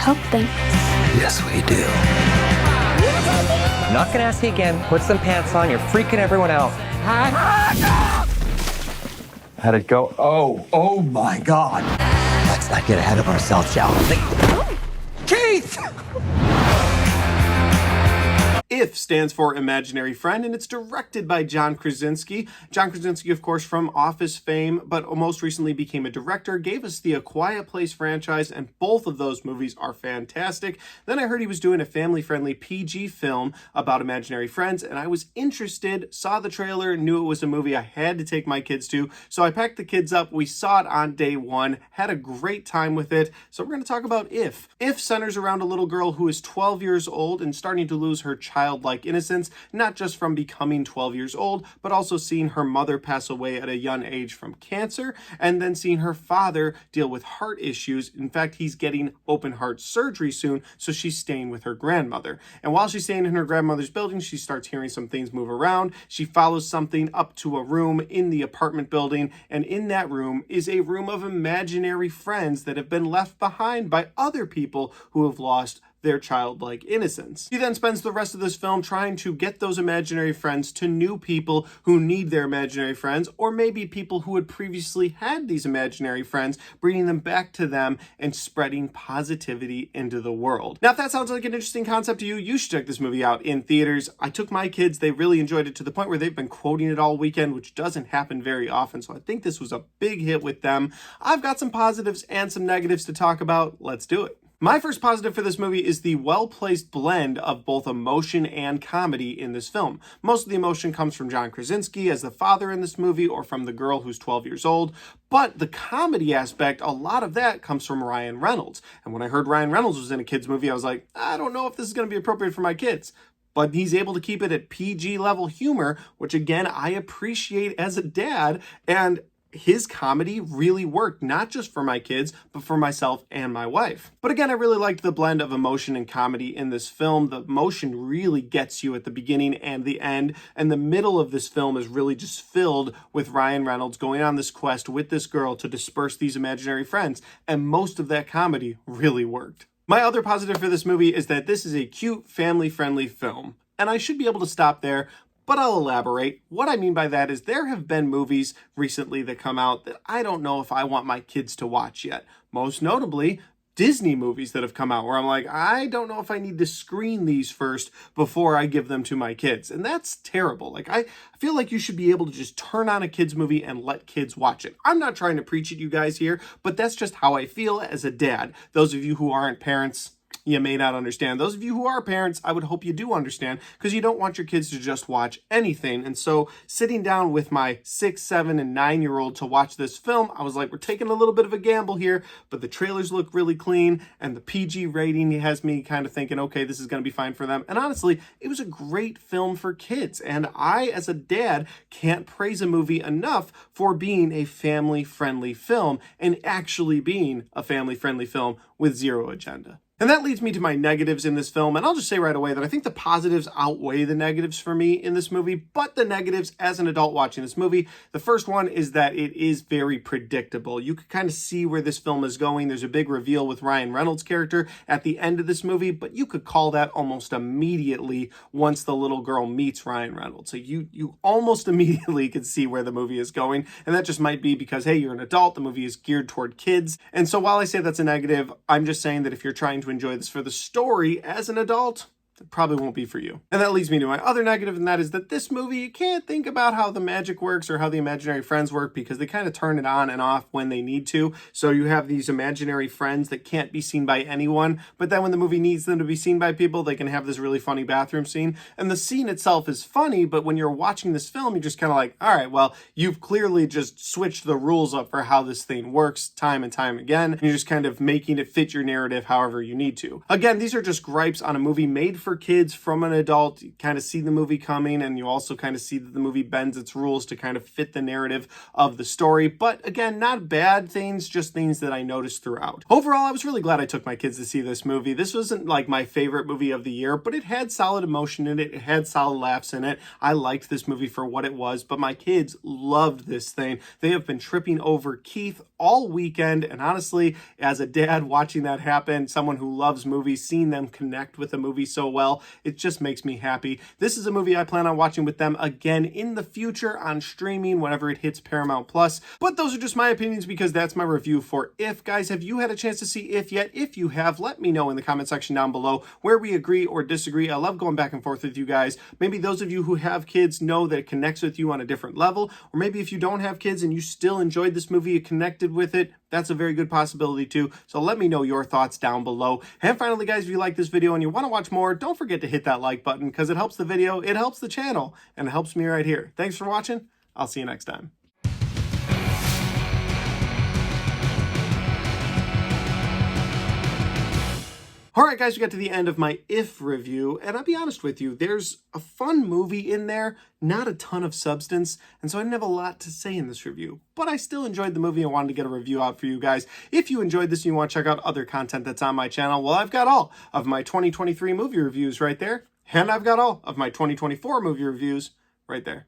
hope thing. Yes, we do. I'm not gonna ask you again. Put some pants on. You're freaking everyone out. How'd it go? Oh my God. Let's not get ahead of ourselves, shall we? Keith! IF stands for Imaginary Friend, and it's directed by John Krasinski. John Krasinski, of course, from Office fame, but most recently became a director, gave us the A Quiet Place franchise, and both of those movies are fantastic. Then I heard he was doing a family-friendly PG film about imaginary friends, and I was interested, saw the trailer, knew it was a movie I had to take my kids to, so I packed the kids up. We saw it on day one, had a great time with it, so we're going to talk about IF. IF centers around a little girl who is 12 years old and starting to lose her childlike innocence, not just from becoming 12 years old, but also seeing her mother pass away at a young age from cancer, and then seeing her father deal with heart issues. In fact, he's getting open heart surgery soon, so she's staying with her grandmother. And while she's staying in her grandmother's building, she starts hearing some things move around. She follows something up to a room in the apartment building, and in that room is a room of imaginary friends that have been left behind by other people who have lost their childlike innocence. He then spends the rest of this film trying to get those imaginary friends to new people who need their imaginary friends, or maybe people who had previously had these imaginary friends, bringing them back to them and spreading positivity into the world. Now, if that sounds like an interesting concept to you, you should check this movie out in theaters. I took my kids, they really enjoyed it to the point where they've been quoting it all weekend, which doesn't happen very often, so I think this was a big hit with them. I've got some positives and some negatives to talk about. Let's do it. My first positive for this movie is the well-placed blend of both emotion and comedy in this film. Most of the emotion comes from John Krasinski as the father in this movie, or from the girl who's 12 years old, but the comedy aspect, a lot of that comes from Ryan Reynolds. And when I heard Ryan Reynolds was in a kid's movie, I was like, I don't know if this is going to be appropriate for my kids. But he's able to keep it at PG level humor, which again, I appreciate as a dad, and his comedy really worked, not just for my kids, but for myself and my wife. But again, I really liked the blend of emotion and comedy in this film. The emotion really gets you at the beginning and the end, and the middle of this film is really just filled with Ryan Reynolds going on this quest with this girl to disperse these imaginary friends, and most of that comedy really worked. My other positive for this movie is that this is a cute, family-friendly film, and I should be able to stop there, but I'll elaborate. What I mean by that is there have been movies recently that come out that I don't know if I want my kids to watch yet. Most notably, Disney movies that have come out where I'm like, I don't know if I need to screen these first before I give them to my kids. And that's terrible. Like, I feel like you should be able to just turn on a kid's movie and let kids watch it. I'm not trying to preach at you guys here, but that's just how I feel as a dad. Those of you who aren't parents, you may not understand. Those of you who are parents, I would hope you do understand, because you don't want your kids to just watch anything. And so sitting down with my 6, 7, and 9-year-old to watch this film, I was like, we're taking a little bit of a gamble here, but the trailers look really clean, and the PG rating has me kind of thinking, okay, this is going to be fine for them. And honestly, it was a great film for kids. And I, as a dad, can't praise a movie enough for being a family-friendly film and actually being a family-friendly film with zero agenda. And that leads me to my negatives in this film, and I'll just say right away that I think the positives outweigh the negatives for me in this movie, but the negatives as an adult watching this movie, the first one is that it is very predictable. You could kind of see where this film is going. There's a big reveal with Ryan Reynolds' character at the end of this movie, but you could call that almost immediately once the little girl meets Ryan Reynolds. So you almost immediately could see where the movie is going, and that just might be because, hey, you're an adult, the movie is geared toward kids. And so while I say that's a negative, I'm just saying that if you're trying to enjoy this for the story as an adult, it probably won't be for you. And that leads me to my other negative, and that is that this movie, you can't think about how the magic works or how the imaginary friends work, because they kind of turn it on and off when they need to. So you have these imaginary friends that can't be seen by anyone, but then when the movie needs them to be seen by people, they can have this really funny bathroom scene. And the scene itself is funny, but when you're watching this film, you're just kind of like, all right, well, you've clearly just switched the rules up for how this thing works time and time again. And you're just kind of making it fit your narrative however you need to. Again, these are just gripes on a movie made for kids from an adult. You kind of see the movie coming, and you also kind of see that the movie bends its rules to kind of fit the narrative of the story. But again, not bad things, just things that I noticed throughout. Overall, I was really glad I took my kids to see this movie. This wasn't like my favorite movie of the year, but it had solid emotion in it. It had solid laughs in it. I liked this movie for what it was, but my kids loved this thing. They have been tripping over Keith all weekend. And honestly, as a dad watching that happen, someone who loves movies, seeing them connect with a movie so well, it just makes me happy. This is a movie I plan on watching with them again in the future on streaming whenever it hits Paramount Plus. But those are just my opinions because that's my review for If. Guys, have you had a chance to see If yet? If you have, let me know in the comment section down below where we agree or disagree. I love going back and forth with you guys. Maybe those of you who have kids know that it connects with you on a different level, or maybe if you don't have kids and you still enjoyed this movie, you connected with it, that's a very good possibility too. So let me know your thoughts down below. And finally, guys, if you like this video and you want to watch more, don't forget to hit that like button because it helps the video, it helps the channel, and it helps me right here. Thanks for watching. I'll see you next time. Alright guys, we got to the end of my If review, and I'll be honest with you, there's a fun movie in there, not a ton of substance, and so I didn't have a lot to say in this review. But I still enjoyed the movie and wanted to get a review out for you guys. If you enjoyed this and you want to check out other content that's on my channel, well, I've got all of my 2023 movie reviews right there, and I've got all of my 2024 movie reviews right there.